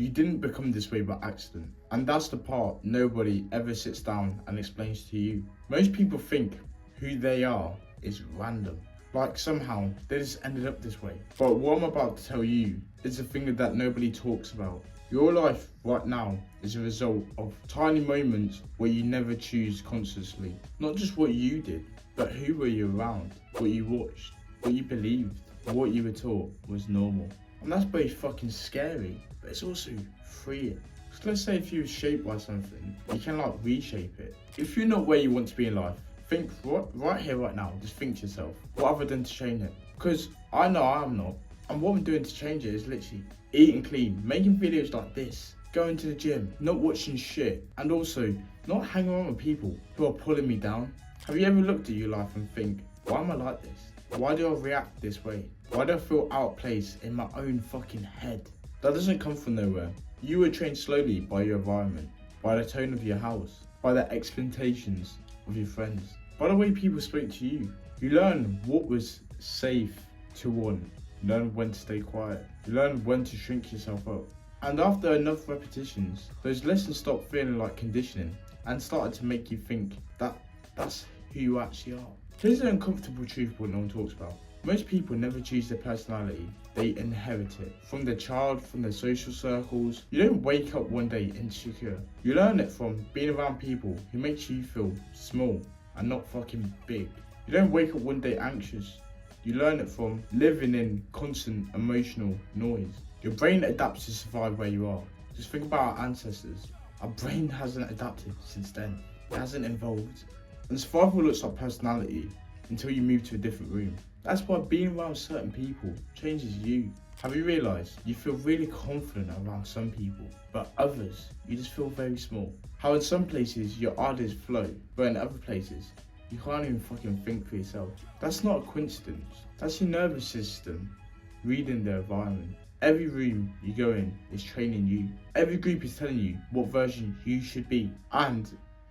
You didn't become this way by accident. And that's the part nobody ever sits down and explains to you. Most people think who they are is random. Like somehow they just ended up this way. But what I'm about to tell you is the thing that nobody talks about. Your life right now is a result of tiny moments where you never choose consciously. Not just what you did, but who were you around, what you watched, what you believed, or what you were taught was normal. And that's both fucking scary, but it's also freeing. Because let's say if you were shaped by something, you can like reshape it. If you're not where you want to be in life, think right here, right now, just think to yourself, what have I done to change it? Because I know I'm not. And what I'm doing to change it is literally eating clean, making videos like this, going to the gym, not watching shit, and also not hanging around with people who are pulling me down. Have you ever looked at your life and think, why am I like this? Why do I react this way? Why do I feel out of place in my own fucking head? That doesn't come from nowhere. You were trained slowly by your environment, by the tone of your house, by the expectations of your friends, by the way people spoke to you. You learn what was safe to want. You learn when to stay quiet. You learn when to shrink yourself up. And after enough repetitions, those lessons stopped feeling like conditioning and started to make you think that that's who you actually are. Here's the uncomfortable truth what no one talks about. Most people never choose their personality, they inherit it. From their child, from their social circles. You don't wake up one day insecure. You learn it from being around people who makes you feel small and not fucking big. You don't wake up one day anxious. You learn it from living in constant emotional noise. Your brain adapts to survive where you are. Just think about our ancestors. Our brain hasn't adapted since then. It hasn't evolved. And survival looks like personality until you move to a different room. That's why being around certain people changes you. Have you realised you feel really confident around some people, but others you just feel very small? How in some places your ideas flow, but in other places you can't even fucking think for yourself. That's not a coincidence. That's your nervous system reading the environment. Every room you go in is training you. Every group is telling you what version you should be. And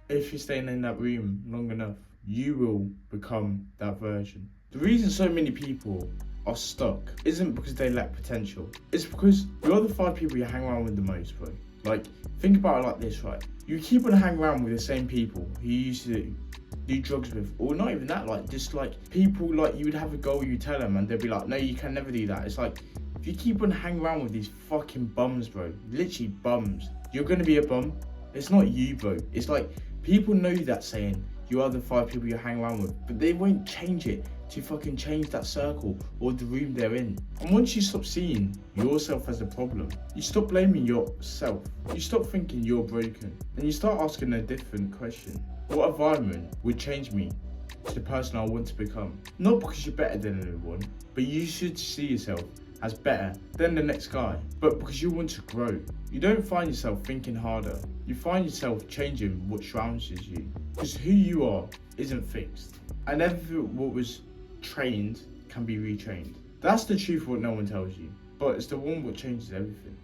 if you're staying in that room long enough, you will become that version. The reason so many people are stuck isn't because they lack potential. It's because you're the 5 people you hang around with the most, bro. Like, think about it like this, right? You keep on hanging around with the same people who you used to do drugs with, or not even that, like just like people like you would have a goal, you tell them and they'd be like, no, you can never do that. It's like, if you keep on hanging around with these fucking bums, bro, literally bums, you're gonna be a bum. It's not you, bro. It's like, people know that saying, you are the 5 people you hang around with, but they won't change it to fucking change that circle or the room they're in. And once you stop seeing yourself as a problem, you stop blaming yourself, you stop thinking you're broken, and you start asking a different question. What environment would change me to the person I want to become? Not because you're better than anyone, but you should see yourself as better than the next guy, but because you want to grow. You don't find yourself thinking harder, you find yourself changing what surrounds you. Because who you are isn't fixed, and everything what was trained can be retrained. That's the truth what no one tells you, but it's the one what changes everything.